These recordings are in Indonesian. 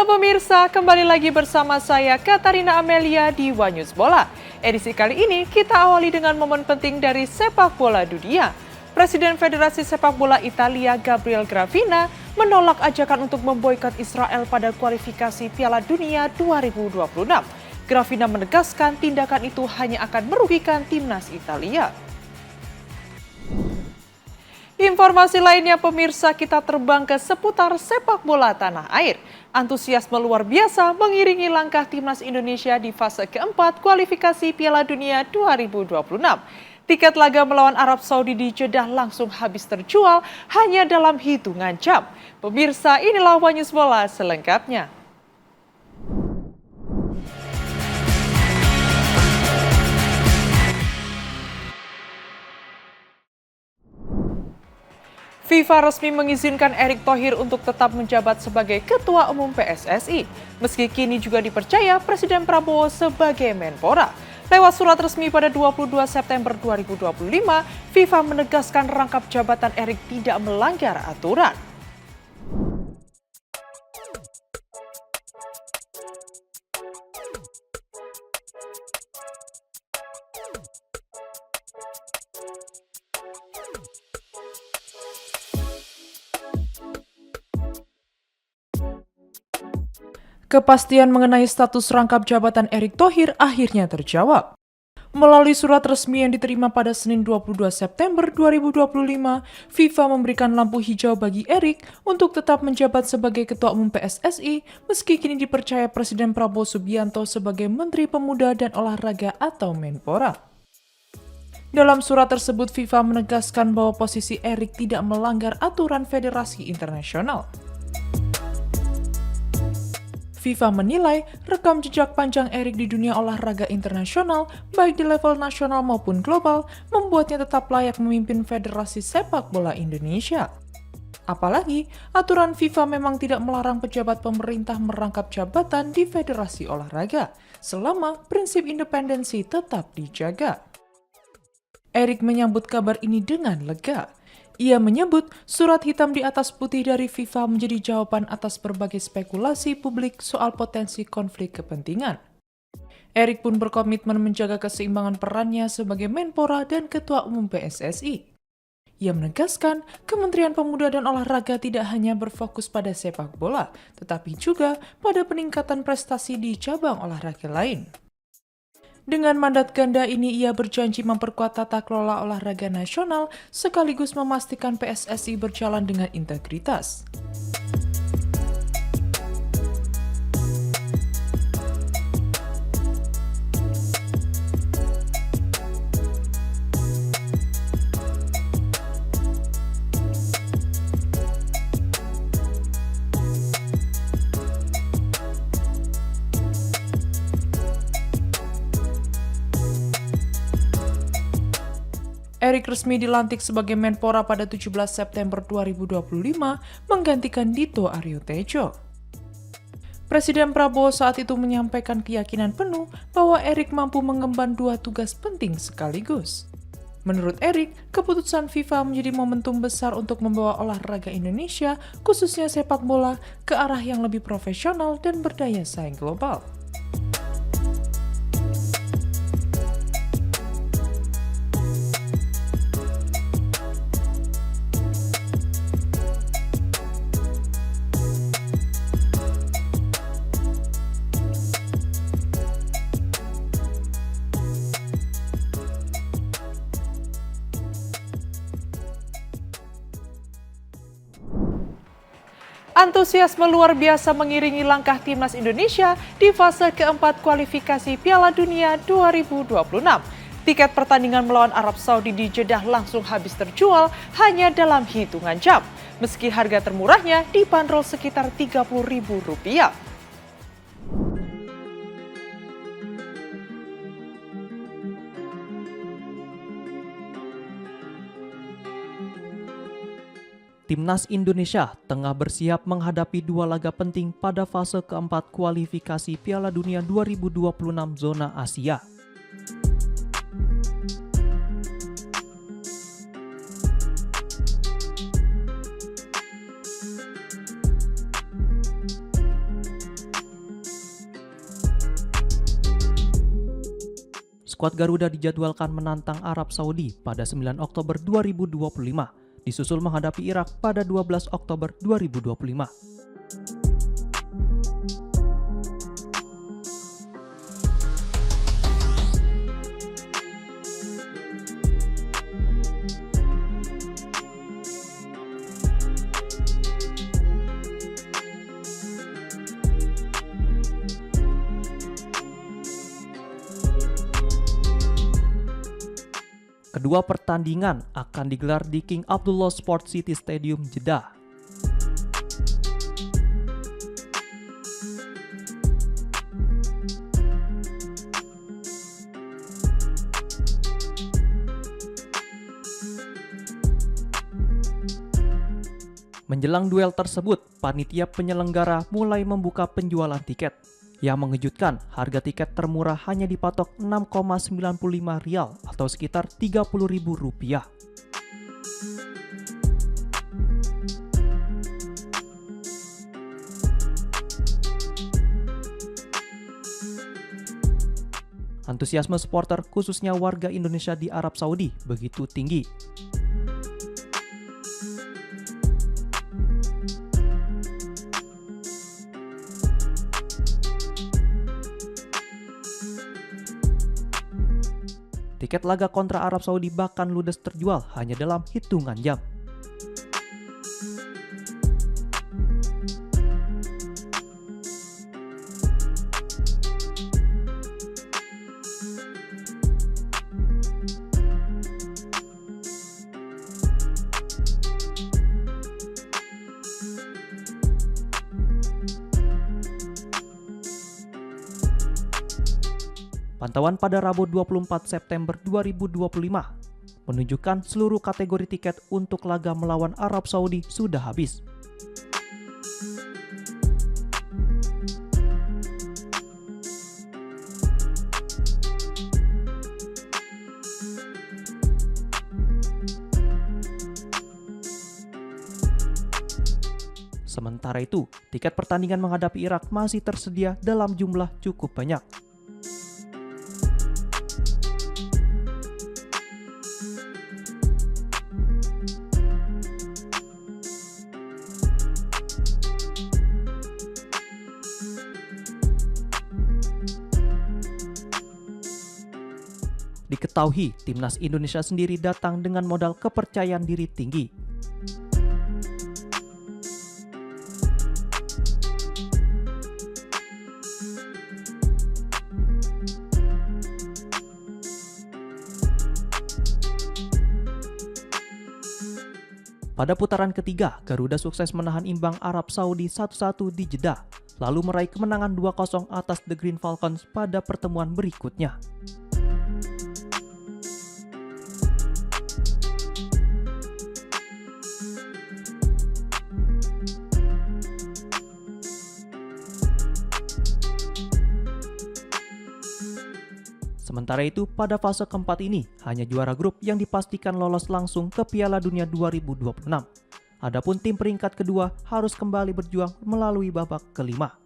Halo pemirsa, kembali lagi bersama saya Katarina Amelia di Wanyus Bola. Edisi kali ini kita awali dengan momen penting dari sepak bola dunia. Presiden Federasi Sepak Bola Italia Gabriel Gravina menolak ajakan untuk memboikot Israel pada kualifikasi Piala Dunia 2026. Gravina menegaskan tindakan itu hanya akan merugikan timnas Italia. Informasi lainnya pemirsa, kita terbang ke seputar sepak bola tanah air. Antusiasme luar biasa mengiringi langkah timnas Indonesia di fase keempat kualifikasi Piala Dunia 2026. Tiket laga melawan Arab Saudi di Jeddah langsung habis terjual hanya dalam hitungan jam. Pemirsa, inilah Wanyus Bola selengkapnya. FIFA resmi mengizinkan Erick Thohir untuk tetap menjabat sebagai Ketua Umum PSSI. Meski kini juga dipercaya Presiden Prabowo sebagai Menpora. Lewat surat resmi pada 22 September 2025, FIFA menegaskan rangkap jabatan Erick tidak melanggar aturan. Kepastian mengenai status rangkap jabatan Erick Thohir akhirnya terjawab. Melalui surat resmi yang diterima pada Senin 22 September 2025, FIFA memberikan lampu hijau bagi Erick untuk tetap menjabat sebagai Ketua Umum PSSI meski kini dipercaya Presiden Prabowo Subianto sebagai Menteri Pemuda dan Olahraga atau Menpora. Dalam surat tersebut, FIFA menegaskan bahwa posisi Erick tidak melanggar aturan Federasi Internasional. FIFA menilai rekam jejak panjang Erick di dunia olahraga internasional, baik di level nasional maupun global, membuatnya tetap layak memimpin Federasi Sepak Bola Indonesia. Apalagi, aturan FIFA memang tidak melarang pejabat pemerintah merangkap jabatan di Federasi Olahraga, selama prinsip independensi tetap dijaga. Erick menyambut kabar ini dengan lega. Ia menyebut surat hitam di atas putih dari FIFA menjadi jawaban atas berbagai spekulasi publik soal potensi konflik kepentingan. Erick pun berkomitmen menjaga keseimbangan perannya sebagai Menpora dan Ketua Umum PSSI. Ia menegaskan Kementerian Pemuda dan Olahraga tidak hanya berfokus pada sepak bola, tetapi juga pada peningkatan prestasi di cabang olahraga lain. Dengan mandat ganda ini, ia berjanji memperkuat tata kelola olahraga nasional sekaligus memastikan PSSI berjalan dengan integritas. Erick resmi dilantik sebagai Menpora pada 17 September 2025 menggantikan Dito Aryo Tejo. Presiden Prabowo saat itu menyampaikan keyakinan penuh bahwa Erick mampu mengemban dua tugas penting sekaligus. Menurut Erick, keputusan FIFA menjadi momentum besar untuk membawa olahraga Indonesia, khususnya sepak bola, ke arah yang lebih profesional dan berdaya saing global. Antusiasme luar biasa mengiringi langkah timnas Indonesia di fase keempat kualifikasi Piala Dunia 2026. Tiket pertandingan melawan Arab Saudi di Jeddah langsung habis terjual hanya dalam hitungan jam. Meski harga termurahnya dibanderol sekitar Rp30.000. Timnas Indonesia tengah bersiap menghadapi dua laga penting pada fase keempat kualifikasi Piala Dunia 2026 zona Asia. Skuad Garuda dijadwalkan menantang Arab Saudi pada 9 Oktober 2025, disusul menghadapi Irak pada 12 Oktober 2025. Kedua pertandingan akan digelar di King Abdullah Sport City Stadium, Jeddah. Menjelang duel tersebut, panitia penyelenggara mulai membuka penjualan tiket. Yang mengejutkan, harga tiket termurah hanya dipatok Rp6,95 atau sekitar Rp30.000. Antusiasme supporter khususnya warga Indonesia di Arab Saudi begitu tinggi. Tiket laga kontra Arab Saudi bahkan ludes terjual hanya dalam hitungan jam. Pantauan pada Rabu 24 September 2025 menunjukkan seluruh kategori tiket untuk laga melawan Arab Saudi sudah habis. Sementara itu, tiket pertandingan menghadapi Irak masih tersedia dalam jumlah cukup banyak. Diketahui, timnas Indonesia sendiri datang dengan modal kepercayaan diri tinggi. Pada putaran ketiga, Garuda sukses menahan imbang Arab Saudi 1-1 di Jeddah, lalu meraih kemenangan 2-0 atas The Green Falcons pada pertemuan berikutnya. Sementara itu, pada fase keempat ini, hanya juara grup yang dipastikan lolos langsung ke Piala Dunia 2026. Adapun tim peringkat kedua harus kembali berjuang melalui babak kelima.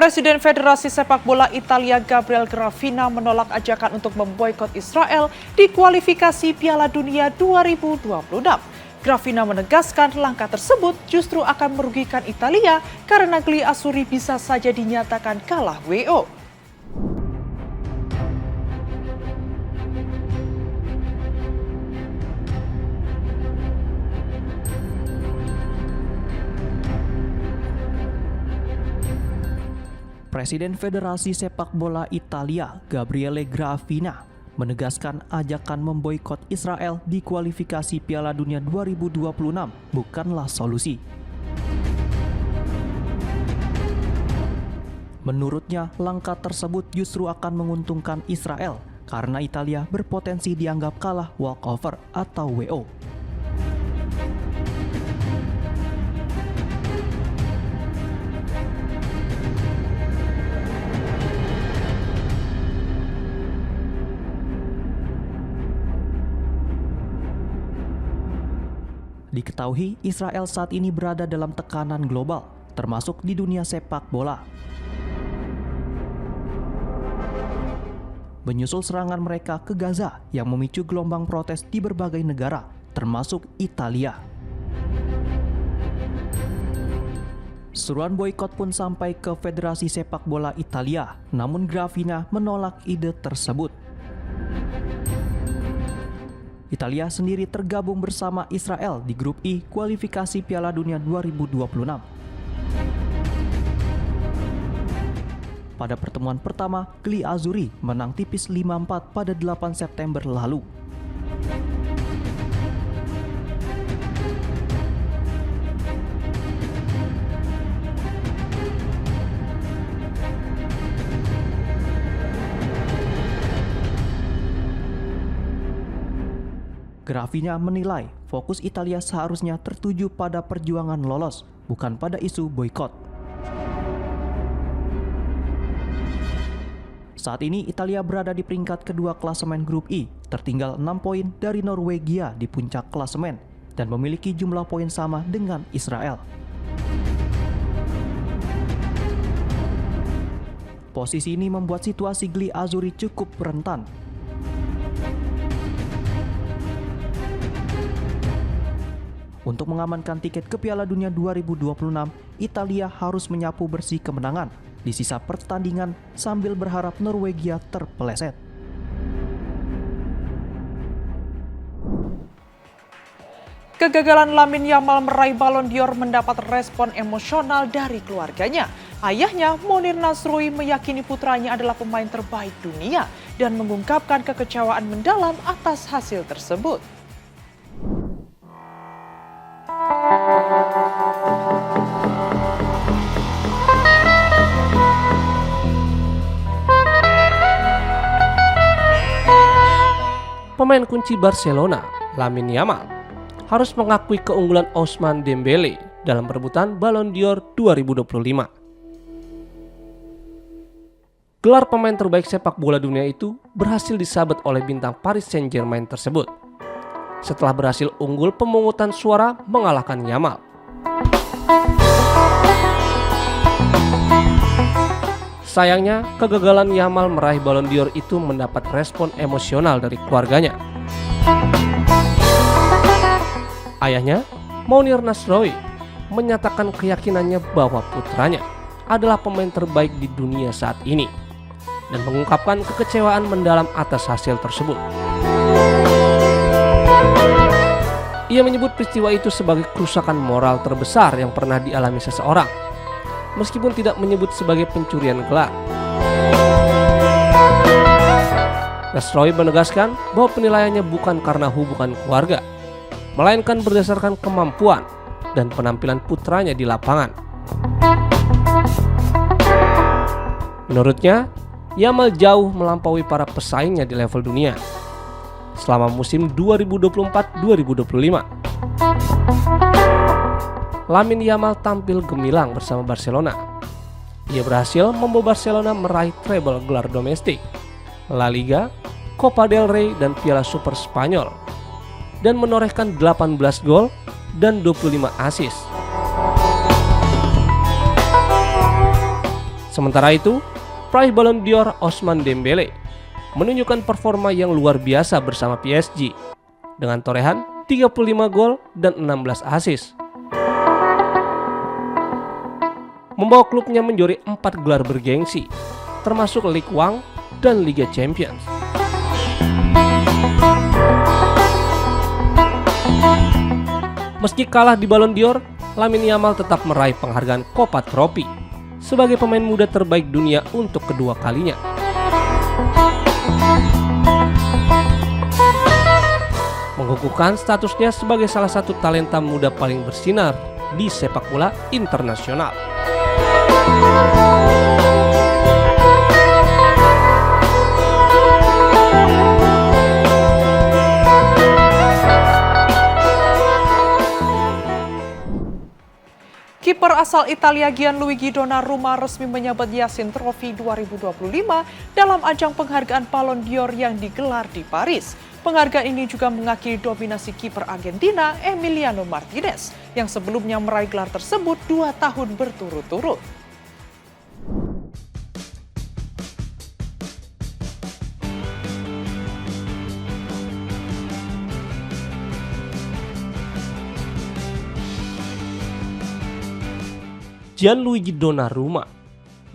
Presiden Federasi Sepak Bola Italia Gabriele Gravina menolak ajakan untuk memboikot Israel di kualifikasi Piala Dunia 2026. Gravina menegaskan langkah tersebut justru akan merugikan Italia karena Gli Azzurri bisa saja dinyatakan kalah WO. Presiden Federasi Sepak Bola Italia, Gabriele Gravina, menegaskan ajakan memboikot Israel di kualifikasi Piala Dunia 2026 bukanlah solusi. Menurutnya, langkah tersebut justru akan menguntungkan Israel karena Italia berpotensi dianggap kalah walkover atau WO. Diketahui Israel saat ini berada dalam tekanan global, termasuk di dunia sepak bola. Menyusul serangan mereka ke Gaza yang memicu gelombang protes di berbagai negara, termasuk Italia. Seruan boikot pun sampai ke Federasi Sepak Bola Italia, namun Gravina menolak ide tersebut. Italia sendiri tergabung bersama Israel di grup I kualifikasi Piala Dunia 2026. Pada pertemuan pertama, Gli Azzurri menang tipis 5-4 pada 8 September lalu. Gravina menilai fokus Italia seharusnya tertuju pada perjuangan lolos, bukan pada isu boikot. Saat ini Italia berada di peringkat kedua klasemen grup I, tertinggal 6 poin dari Norwegia di puncak klasemen dan memiliki jumlah poin sama dengan Israel. Posisi ini membuat situasi Gli Azzurri cukup rentan. Untuk mengamankan tiket ke Piala Dunia 2026, Italia harus menyapu bersih kemenangan di sisa pertandingan sambil berharap Norwegia terpeleset. Kegagalan Lamine Yamal meraih Ballon d'Or mendapat respon emosional dari keluarganya. Ayahnya, Mounir Nasrowi, meyakini putranya adalah pemain terbaik dunia dan mengungkapkan kekecewaan mendalam atas hasil tersebut. Pemain kunci Barcelona, Lamine Yamal, harus mengakui keunggulan Ousmane Dembélé dalam perebutan Ballon d'Or 2025. Gelar pemain terbaik sepak bola dunia itu berhasil disabet oleh bintang Paris Saint-Germain tersebut, setelah berhasil unggul pemungutan suara mengalahkan Yamal. Sayangnya, kegagalan Yamal meraih Ballon d'Or itu mendapat respon emosional dari keluarganya. Ayahnya, Mounir Nasrowi, menyatakan keyakinannya bahwa putranya adalah pemain terbaik di dunia saat ini dan mengungkapkan kekecewaan mendalam atas hasil tersebut. Ia menyebut peristiwa itu sebagai kerusakan moral terbesar yang pernah dialami seseorang, meskipun tidak menyebut sebagai pencurian gelar. Nasrowi menegaskan bahwa penilaiannya bukan karena hubungan keluarga, melainkan berdasarkan kemampuan dan penampilan putranya di lapangan. Menurutnya, Yamal jauh melampaui para pesaingnya di level dunia selama musim 2024-2025. Lamine Yamal tampil gemilang bersama Barcelona. Ia berhasil membawa Barcelona meraih treble gelar domestik, La Liga, Copa del Rey, dan Piala Super Spanyol, dan menorehkan 18 gol dan 25 assist. Sementara itu, peraih Ballon d'Or Ousmane Dembélé menunjukkan performa yang luar biasa bersama PSG dengan torehan 35 gol dan 16 assist. Membawa klubnya menjuri 4 gelar bergengsi, termasuk Ligue 1 dan Liga Champions. Meski kalah di Ballon d'Or, Lamine Yamal tetap meraih penghargaan Copa Trophy sebagai pemain muda terbaik dunia untuk kedua kalinya. Mengukuhkan statusnya sebagai salah satu talenta muda paling bersinar di sepak bola internasional. Kiper Kiper asal Italia Gianluigi Donnarumma resmi menyabet Yashin Trophy 2025 dalam ajang penghargaan Ballon d'Or yang digelar di Paris. Penghargaan ini juga mengakhiri dominasi kiper Argentina Emiliano Martinez yang sebelumnya meraih gelar tersebut 2 tahun berturut-turut. Gianluigi Donnarumma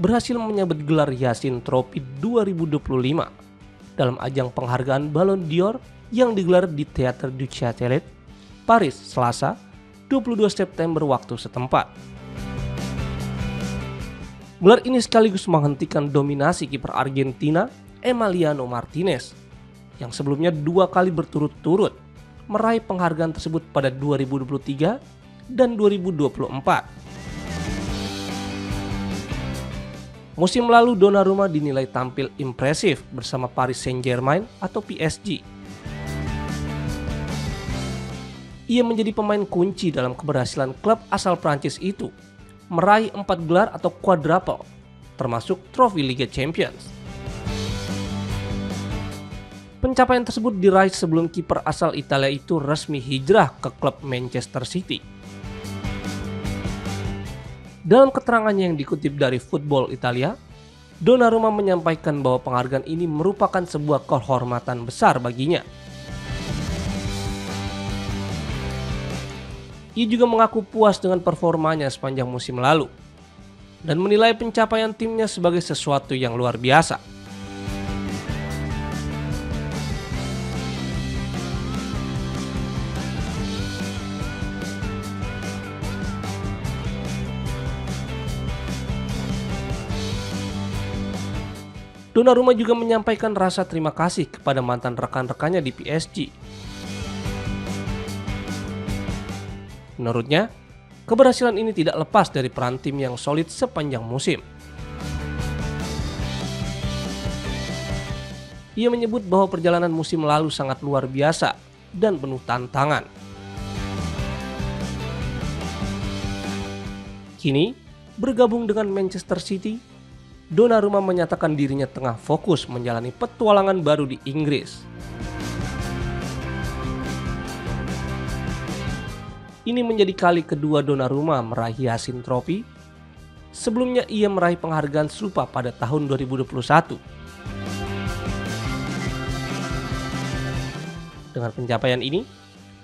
berhasil menyabet gelar Yashin Trophy 2025 dalam ajang penghargaan Ballon d'Or yang digelar di Théâtre du Châtelet, Paris, Selasa, 22 September waktu setempat. Gelar ini sekaligus menghentikan dominasi kiper Argentina Emiliano Martinez yang sebelumnya 2 kali berturut-turut meraih penghargaan tersebut pada 2023 dan 2024. Musim lalu Donnarumma dinilai tampil impresif bersama Paris Saint-Germain atau PSG. Ia menjadi pemain kunci dalam keberhasilan klub asal Prancis itu meraih 4 gelar atau quadruple, termasuk trofi Liga Champions. Pencapaian tersebut diraih sebelum kiper asal Italia itu resmi hijrah ke klub Manchester City. Dalam keterangannya yang dikutip dari Football Italia, Donnarumma menyampaikan bahwa penghargaan ini merupakan sebuah kehormatan besar baginya. Ia juga mengaku puas dengan performanya sepanjang musim lalu dan menilai pencapaian timnya sebagai sesuatu yang luar biasa. Donnarumma juga menyampaikan rasa terima kasih kepada mantan rekan-rekannya di PSG. Menurutnya, keberhasilan ini tidak lepas dari peran tim yang solid sepanjang musim. Ia menyebut bahwa perjalanan musim lalu sangat luar biasa dan penuh tantangan. Kini, bergabung dengan Manchester City, Donnarumma menyatakan dirinya tengah fokus menjalani petualangan baru di Inggris. Ini menjadi kali kedua Donnarumma meraih Yashin Trophy. Sebelumnya ia meraih penghargaan serupa pada tahun 2021. Dengan pencapaian ini,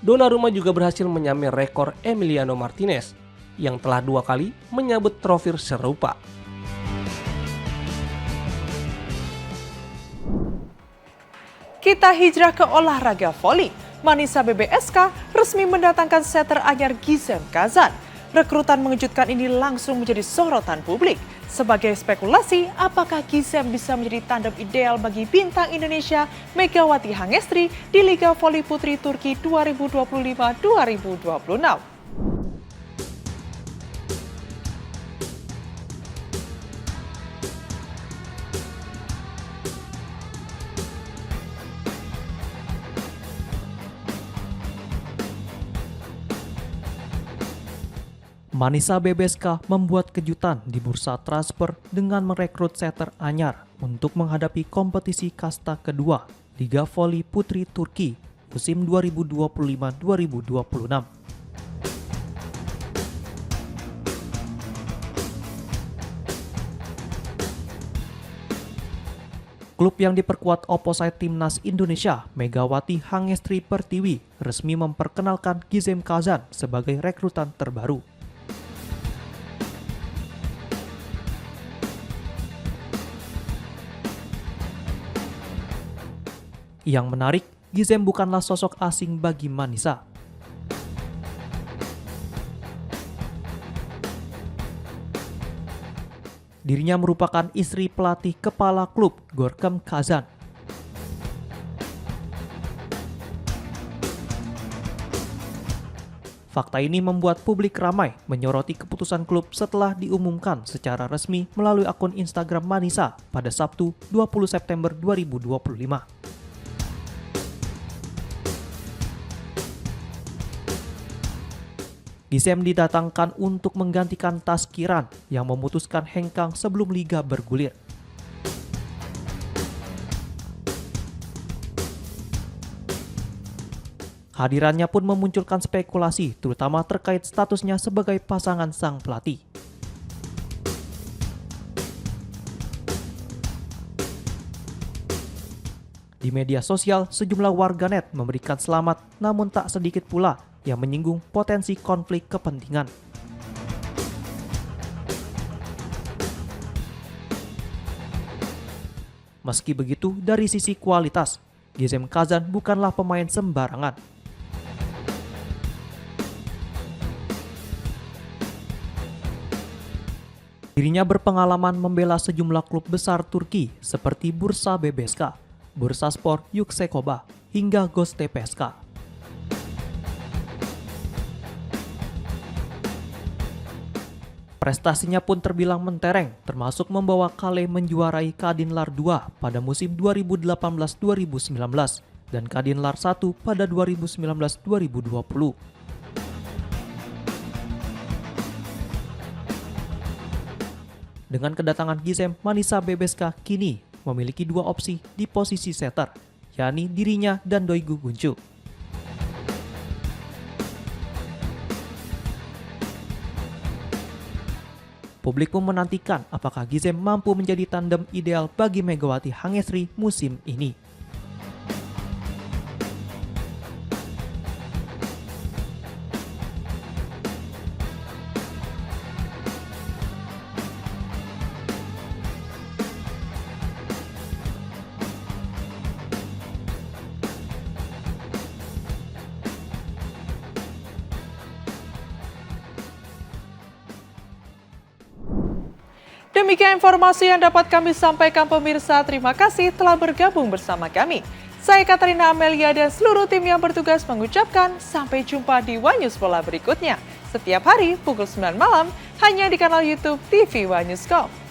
Donnarumma juga berhasil menyamai rekor Emiliano Martinez yang telah 2 kali menyabet trofi serupa. Kita hijrah ke olahraga voli. Manisa BBSK resmi mendatangkan setter anyar Gizem Kazan. Rekrutan mengejutkan ini langsung menjadi sorotan publik. Sebagai spekulasi, apakah Gizem bisa menjadi tandem ideal bagi bintang Indonesia Megawati Hangestri di Liga Voli Putri Turki 2025-2026? Manisa BBSK membuat kejutan di bursa transfer dengan merekrut setter anyar untuk menghadapi kompetisi kasta kedua Liga Voli Putri Turki musim 2025-2026. Klub yang diperkuat opposite timnas Indonesia Megawati Hangestri Pertiwi resmi memperkenalkan Gizem Kazan sebagai rekrutan terbaru. Yang menarik, Gizem bukanlah sosok asing bagi Manisa. Dirinya merupakan istri pelatih kepala klub Gorkem Kazan. Fakta ini membuat publik ramai menyoroti keputusan klub setelah diumumkan secara resmi melalui akun Instagram Manisa pada Sabtu 20 September 2025. Gizem didatangkan untuk menggantikan Tazkiran yang memutuskan hengkang sebelum liga bergulir. Hadirannya pun memunculkan spekulasi, terutama terkait statusnya sebagai pasangan sang pelatih. Di media sosial, sejumlah warganet memberikan selamat, namun tak sedikit pula yang menyinggung potensi konflik kepentingan. Meski begitu, dari sisi kualitas, Gizem Kazan bukanlah pemain sembarangan. Dirinya berpengalaman membela sejumlah klub besar Turki seperti Bursa BBSK, Bursaspor Yüksekova, hingga Göztepe. Prestasinya pun terbilang mentereng, termasuk membawa Kale menjuarai Kadinlar 2 pada musim 2018-2019 dan Kadinlar 1 pada 2019-2020. Dengan kedatangan Gizem, Manisa Bebeska kini memiliki dua opsi di posisi setter, yakni dirinya dan Doigu Guncu. Publik pun menantikan apakah Gizem mampu menjadi tandem ideal bagi Megawati Hangesri musim ini. Demikian informasi yang dapat kami sampaikan pemirsa. Terima kasih telah bergabung bersama kami. Saya Katrina Amelia dan seluruh tim yang bertugas mengucapkan sampai jumpa di One News Bola berikutnya. Setiap hari pukul 9 malam hanya di kanal YouTube TV One News.com.